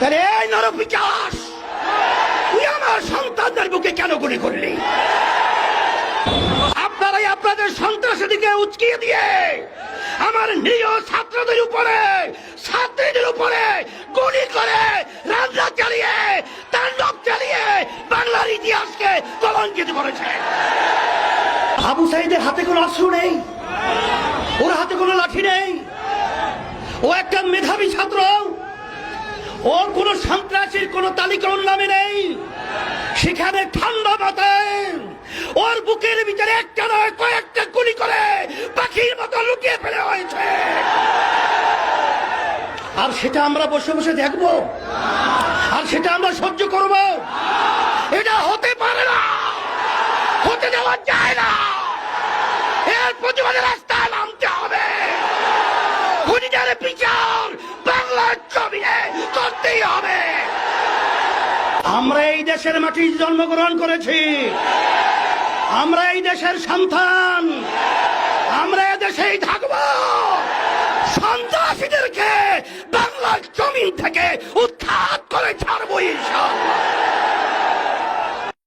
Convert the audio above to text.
তাহলে এই নরপিচাস, তুই আমার সন্তানদের বুকে কেন গুলি করলি? আপনারাই আপনাদের সন্ত্রাসীদেরকে উচকিয়ে দিয়ে আমার নিরীহ ছাত্রদের উপরে, ছাত্রীদের উপরে গুলি করে, রান্না চালিয়ে, তাণ্ডব চালিয়ে বাংলার ইতিহাসকে কলঙ্কিত করেছে। আবু সাইদের হাতে কোনো অস্ত্র নেই, ওর হাতে কোনো লাঠি নেই, ও একটা মেধাবী ছাত্র, ওর কোন সন্ত্রাসীর কোন তালিকা ওর নামে নেই। সেখানে ঠান্ডা মাথায় ওর বুকের ভিতরে একটা নয় কয়েকটা গুলি করে পাখির মতো লুকিয়ে ফেলে হয়েছে। আর সেটা আমরা বসে বসে দেখবো, আর সেটা আমরা সহ্য করব? এটা হতে পারে না, হতে দেওয়া যায় না। এর প্রতিবাদে রাস্তায় নামতে হবে। খুনিদের বিচার বাংলার জমিনে করতেই হবে। আমরা এই দেশের মাটিতে জন্মগ্রহণ করেছি, আমরা এই দেশের সন্তান, আমরা এই দেশেই থাকবো। সন্ত্রাসীদেরকে বাংলার জমিন থেকে উৎখাত করে ছাড়ব।